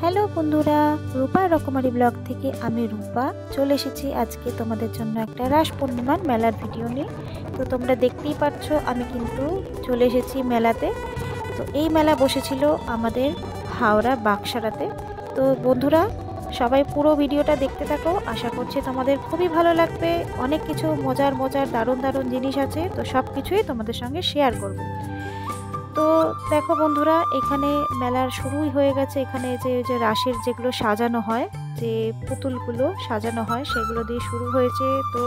Hello বন্ধুরা, রূপার রকমারি ব্লগ থেকে আমি রূপা চলে এসেছি আজকে তোমাদের জন্য একটা রাস পূর্ণিমার মেলার ভিডিও নিয়ে। তো তোমরা দেখতেই পাচ্ছ আমি কিন্তু চলে এসেছি মেলাতে। তো এই মেলা বসেছিল আমাদের হাওড়া বাকসারাতে। তো বন্ধুরা সবাই পুরো ভিডিওটা দেখতে থাকো, আশা করছি তোমাদের খুবই ভালো লাগবে। অনেক কিছু মজার মজার দারুণ দারুণ জিনিস আছে, তো সব কিছুই তোমাদের সঙ্গে শেয়ার করব। তো দেখো বন্ধুরা, এখানে মেলার শুরুই হয়ে গেছে। এখানে যে রাসের যেগুলো সাজানো হয়, যে পুতুলগুলো সাজানো হয় সেগুলো দিয়ে শুরু হয়েছে। তো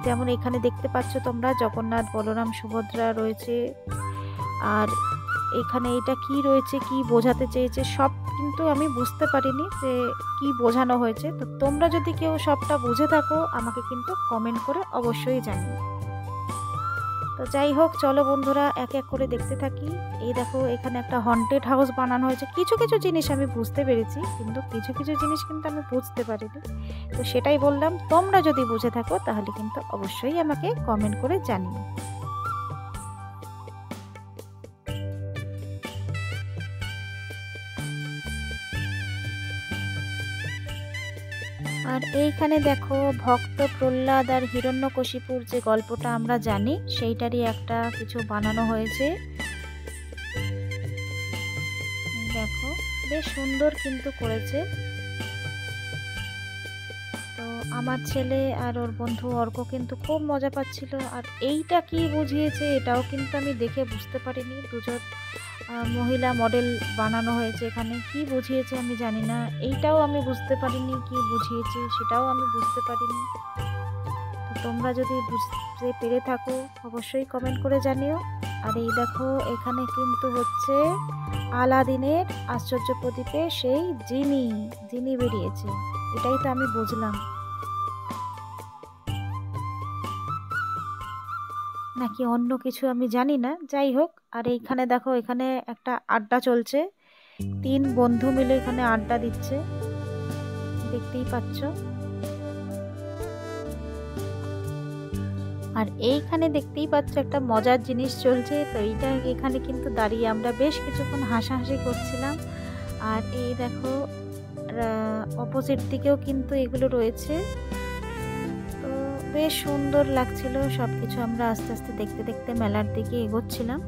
যেমন এখানে দেখতে পাচ্ছ তোমরা জগন্নাথ, বলরাম, সুভদ্রা রয়েছে। আর এখানে এটা কি রয়েছে, কি বোঝাতে চেয়েছে সব কিন্তু আমি বুঝতে পারিনি যে কি বোঝানো হয়েছে। তো তোমরা যদি কেউ সবটা বুঝে থাকো আমাকে কিন্তু কমেন্ট করে অবশ্যই জানিও। তো যাই হোক, চলো বন্ধুরা এক এক করে দেখতে থাকি। এই দেখো এখানে একটা হন্টেড হাউস বানানো হয়েছে। কিছু কিছু জিনিস আমি বুঝতে পেরেছি, কিন্তু কিছু কিছু জিনিস কিন্তু আমি বুঝতে পারিনি। তো সেটাই বললাম, তোমরা যদি বুঝে থাকো তাহলে কিন্তু অবশ্যই আমাকে কমেন্ট করে জানিও। আর এইখানে দেখো ভক্ত প্রহ্লাদ আর হিরণ্যকশিপুর যে গল্পটা আমরা জানি সেইটারই একটা কিছু বানানো হয়েছে। দেখো বেশ সুন্দর কিন্তু করেছে। তো আমার ছেলে আর ওর বন্ধু অর্ক কিন্তু খুব মজা পাচ্ছিল। আর এইটা কি বুঝিয়েছে এটাও কিন্তু আমি দেখে বুঝতে পারিনি। দুজন মহিলা মডেল বানানো হয়েছে, এখানে কি বুঝিয়েছে আমি জানি না। এইটাও আমি বুঝতে পারিনি কি বুঝিয়েছে, সেটাও আমি বুঝতে পারিনি। তো তোমরা যদি বুঝতে পেরে থাকো অবশ্যই কমেন্ট করে জানিও। আর এই দেখো এখানে কিন্তু হচ্ছে আলাদিনের আশ্চর্য প্রদীপে সেই জিনি বেরিয়েছে, এটাই তো আমি বুঝলাম, নাকি অন্য কিছু আমি জানি না। যাই হোক, আর এইখানে দেখো এখানে একটা আড্ডা চলছে। তিন বন্ধু মিলে এখানে আড্ডা দিচ্ছে, দেখতেই পাচ্ছ। আর এইখানে দেখতেই পাচ্ছ একটা মজার জিনিস চলছে। তো এইটা এখানে কিন্তু দাঁড়িয়ে আমরা বেশ কিছুক্ষণ হাসাহাসি করছিলাম। আর এই দেখো অপোজিট দিকেও কিন্তু এগুলো রয়েছে। তো বেশ সুন্দর লাগছিল সবকিছু। আমরা আস্তে আস্তে দেখতে দেখতে মেলার দিকে এগোচ্ছিলাম।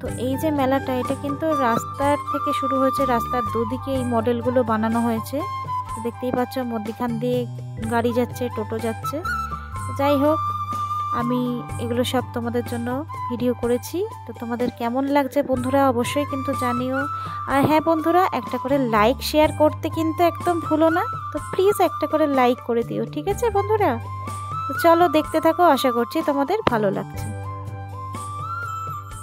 তো এই যে মেলাটা, এটা কিন্তু রাস্তার থেকে শুরু হয়েছে, রাস্তার দুদিকে এই মডেলগুলো বানানো হয়েছে। দেখতেই পাচ্ছ মধ্যখান দিয়ে গাড়ি যাচ্ছে, টোটো যাচ্ছে। যাই হোক, আমি এগুলো সব তোমাদের জন্য ভিডিও করেছি। তো তোমাদের কেমন লাগছে বন্ধুরা অবশ্যই কিন্তু জানিও। আর হ্যাঁ বন্ধুরা, একটা করে লাইক শেয়ার করতে কিন্তু একদম ভুলো না। তো প্লিজ একটা করে লাইক করে দিও, ঠিক আছে বন্ধুরা? তো চলো দেখতে থাকো, আশা করছি তোমাদের ভালো লাগছে।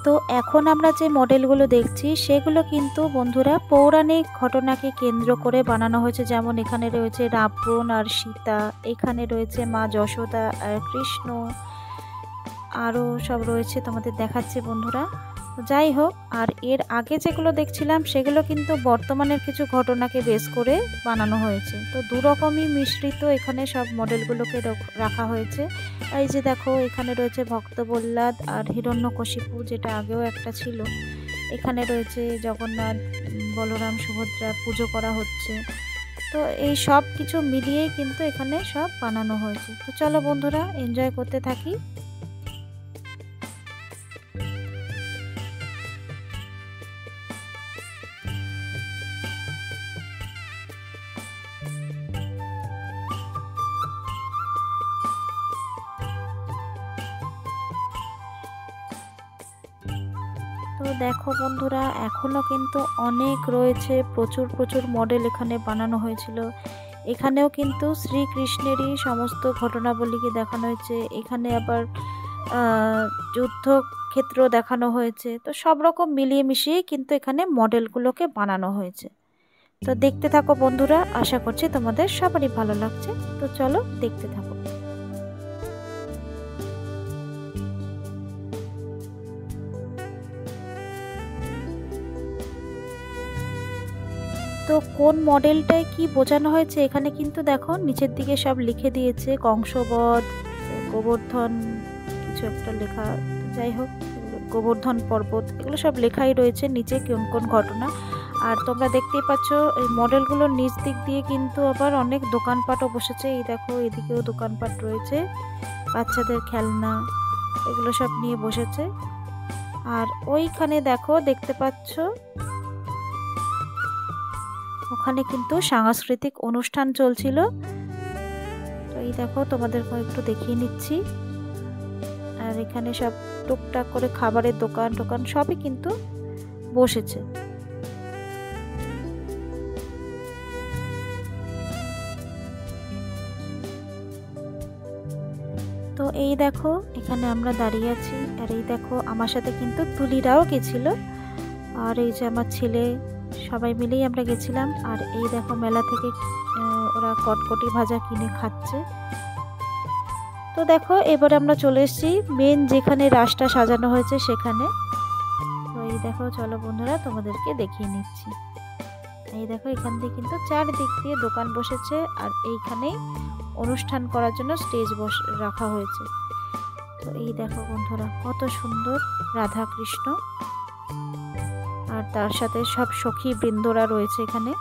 তো এখন আমরা যে মডেলগুলো দেখছি সেগুলো কিন্তু বন্ধুরা পৌরাণিক ঘটনাকে কেন্দ্র করে বানানো হয়েছে। যেমন এখানে রয়েছে রাবণ আর সীতা, এখানে রয়েছে মা যশোদা আর কৃষ্ণ, আরও সব রয়েছে, তোমাদের দেখাচ্ছে বন্ধুরা। যাই হোক, আর এর আগে যেগুলো দেখছিলাম সেগুলো কিন্তু বর্তমানের কিছু ঘটনাকে বেস করে বানানো হয়েছে। তো দুরকমই মিশ্রিত এখানে সব মডেলগুলোকে রাখা হয়েছে। এই যে দেখো এখানে রয়েছে ভক্ত প্রহ্লাদ আর হিরণ্যকশিপু, যেটা আগেও একটা ছিল। এখানে রয়েছে জগন্নাথ, বলরাম, সুভদ্রা পুজো করা হচ্ছে। তো এই সব কিছু মিলিয়েই কিন্তু এখানে সব বানানো হয়েছে। তো চলো বন্ধুরা এনজয় করতে থাকি। তো দেখো বন্ধুরা, এখনো কিন্তু অনেক রয়েছে, প্রচুর প্রচুর মডেল এখানে বানানো হয়েছিল। এখানেও কিন্তু শ্রীকৃষ্ণেরই সমস্ত ঘটনাবলীকে দেখানো হয়েছে। এখানে আবার যুদ্ধক্ষেত্র দেখানো হয়েছে। তো সব রকম মিলিয়ে মিশিয়ে কিন্তু এখানে মডেলগুলোকে বানানো হয়েছে। তো দেখতে থাকো বন্ধুরা, আশা করছি তোমাদের সবারই ভালো লাগছে। তো চলো দেখতে থাকো। তো কোন মডেলটায় কি বোঝানো হয়েছে এখানে কিন্তু দেখো নিচের দিকে সব লিখে দিয়েছে। কংসবধ, গোবর্ধন, কিছু একটা লেখা, যাই হোক গোবর্ধন পর্বত, এগুলো সব লেখাই রয়েছে নিচে কোন কোন ঘটনা। আর তোমরা দেখতেই পাচ্ছ এই মডেলগুলোর নিচ দিক দিয়ে কিন্তু আবার অনেক দোকানপাটও বসেছে। এই দেখো এদিকেও দোকানপাট রয়েছে, বাচ্চাদের খেলনা এগুলো সব নিয়ে বসেছে। আর ওইখানে দেখো দেখতে পাচ্ছ ওখানে কিন্তু সাংস্কৃতিক অনুষ্ঠান চলছিল। তো এই দেখো তোমাদেরকে একটু দেখিয়ে নিচ্ছি। আর এখানে সব টুকটাক করে খাবারের দোকান টোকান সবই কিন্তু বসেছে। তো এই দেখো এখানে আমরা দাঁড়িয়ে আছি। আর এই দেখো আমার সাথে কিন্তু তুলিরাও গেছিল, আর এই যে আমার ছেলে, সবাই মিলেই আমরা গেছিলাম। আর এই দেখো মেলা থেকে ওরা কটকটি ভাজা কিনে খাচ্ছে। তো দেখো এবার আমরা চলে এসেছি মেন যেখানে রাসটা সাজানো হয়েছে সেখানে। তো এই দেখো চলো বন্ধুরা তোমাদেরকে দেখিয়ে নিচ্ছি। এই দেখো এখান দিয়ে কিন্তু চারদিক দিয়ে দোকান বসেছে, আর এইখানেই অনুষ্ঠান করার জন্য স্টেজ রাখা হয়েছে। তো এই দেখো বন্ধুরা কত সুন্দর রাধা কৃষ্ণ, আর তার সাথে সব সখী বৃন্দরা রয়েছে এখানে।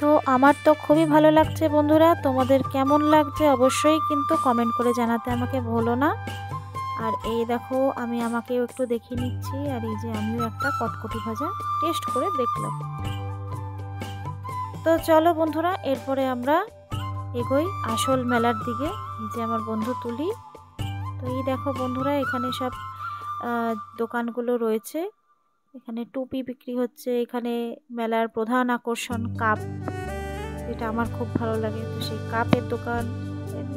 তো আমার তো খুবই ভালো লাগছে বন্ধুরা, তোমাদের কেমন লাগছে অবশ্যই কিন্তু কমেন্ট করে জানাতে আমাকে ভুলো না। আর এই দেখো আমি আমাকেও একটু দেখিয়ে নিচ্ছি। আর এই যে আমিও একটা কটকটি ভাজা টেস্ট করে দেখলাম। তো চলো বন্ধুরা এরপরে আমরা এগোই আসল মেলার দিকে। এই যে আমার বন্ধু তুলি। তো এই দেখো বন্ধুরা এখানে সব দোকানগুলো রয়েছে। এখানে টুপি বিক্রি হচ্ছে, এখানে মেলার প্রধান আকর্ষণ কাপ, যেটা আমার খুব ভালো লাগে। তো সেই কাপের দোকান,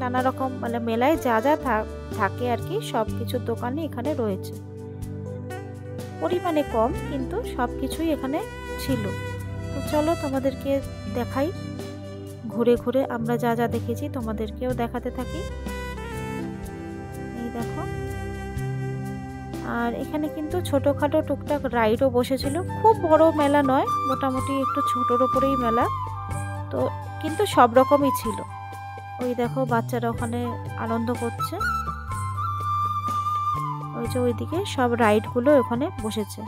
নানা রকম মানে মেলায় যা যা থাকে আর কি সব কিছুর দোকানই এখানে রয়েছে। পরিমাণে কম কিন্তু সব কিছুই এখানে ছিল। তো চলো তোমাদেরকে দেখাই, ঘুরে ঘুরে আমরা যা যা দেখেছি তোমাদেরকেও দেখাতে থাকি। এই দেখো, আর এখানে কিন্তু ছোটোখাটো টুকটাক রাইডও বসেছিল। খুব বড় মেলা নয়, মোটামুটি একটু ছোটোর ওপরেই মেলা। তো কিন্তু সব রকমই ছিল। ওই দেখো বাচ্চারা ওখানে আনন্দ করছে। ওই যে ওইদিকে সব রাইডগুলো ওখানে বসেছে।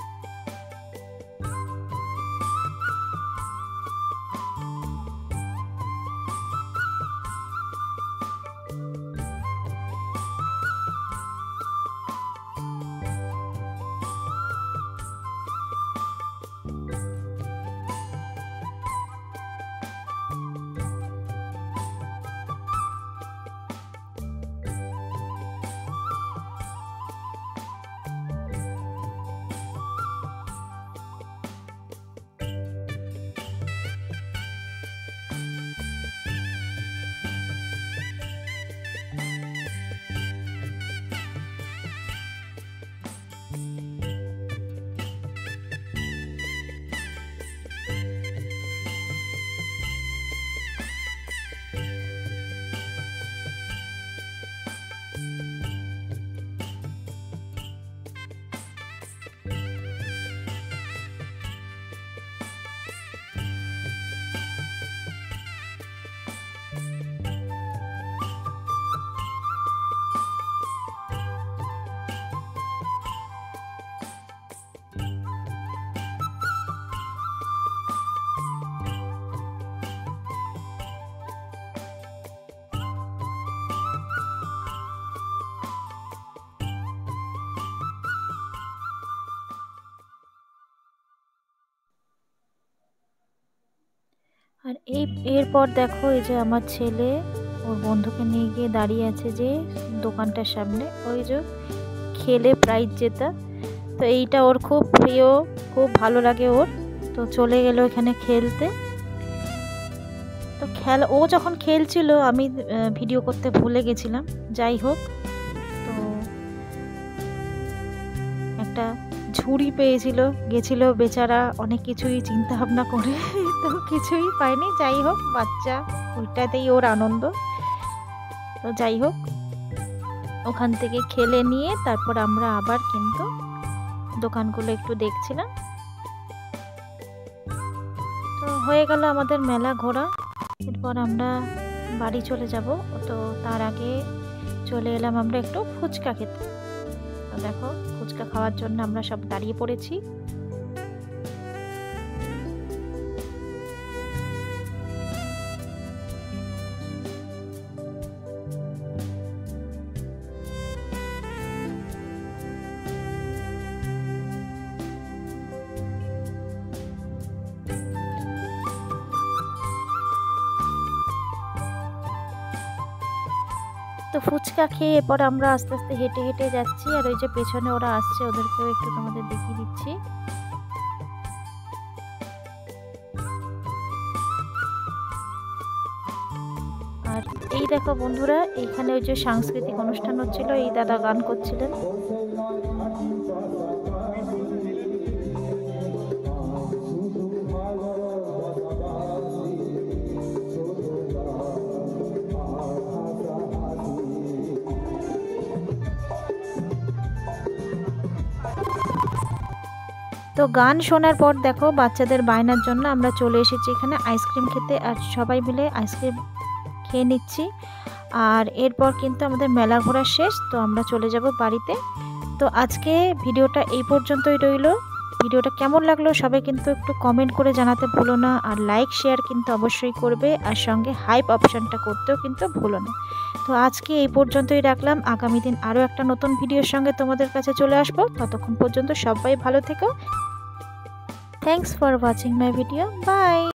আর এরপর দেখো এই যে আমার ছেলে ওর বন্ধুকে নিয়ে গিয়ে দাঁড়িয়ে আছে যে দোকানটার সামনে, ওই যে খেলে প্রাইজ জেতা। তো তো এইটা ওর খুব প্রিয়, খুব ভালো লাগে ওর। তো চলে গেল এখানে খেলতে। তো ও যখন খেলছিল আমি ভিডিও করতে ভুলে গেছিলাম। যাই হোক, তো একটা ঝুড়ি গেছিল বেচারা অনেক কিছুই চিন্তা ভাবনা করে, তো কিছুই পায়নি। যাই হোক, বাচ্চা, ওইটাতেই ওর আনন্দ। তো যাই হোক, ওখান থেকে খেলে নিয়ে তারপর আমরা আবার কিন্তু দোকানগুলো একটু দেখছিলাম। তো হয়ে গেল আমাদের মেলা ঘোরা। এরপর আমরা বাড়ি চলে যাব। তো তার আগে চলে এলাম আমরা একটু ফুচকা খেতে। তো দেখো, ফুচকা খাওয়ার জন্য আমরা সব দাঁড়িয়ে পড়েছি। তো ফুচকা খেয়ে এরপর আমরা আস্তে আস্তে হেঁটে হেঁটে যাচ্ছি। আর ওই যে পেছনে ওরা আসছে, ওদেরকেও একটু তোমাদের দেখিয়ে দিচ্ছি। আর এই দেখো বন্ধুরা, এইখানে ওই যে সাংস্কৃতিক অনুষ্ঠান হচ্ছিল, এই দাদা গান করছিলেন। তো গান শোনার পর দেখো, বাচ্চাদের বায়নার জন্য আমরা চলে এসেছি এখানে আইসক্রিম খেতে। আর সবাই মিলে আইসক্রিম খেয়ে নিচ্ছি। আর এরপর কিন্তু আমাদের মেলা ঘোরা শেষ। তো আমরা চলে যাব বাড়িতে। তো আজকে ভিডিওটা এই পর্যন্তই রইল। ভিডিওটা কেমন লাগলো সবাই কিন্তু একটু কমেন্ট করে জানাতে ভুলো না। আর লাইক শেয়ার কিন্তু অবশ্যই করবে, আর সঙ্গে হাইপ অপশানটা করতেও কিন্তু ভুলো না। তো আজকে এই পর্যন্তই রাখলাম। আগামী দিন আরও একটা নতুন ভিডিওর সঙ্গে তোমাদের কাছে চলে আসবো। ততক্ষণ পর্যন্ত সবাই ভালো থেকো। Thanks for watching my video. By.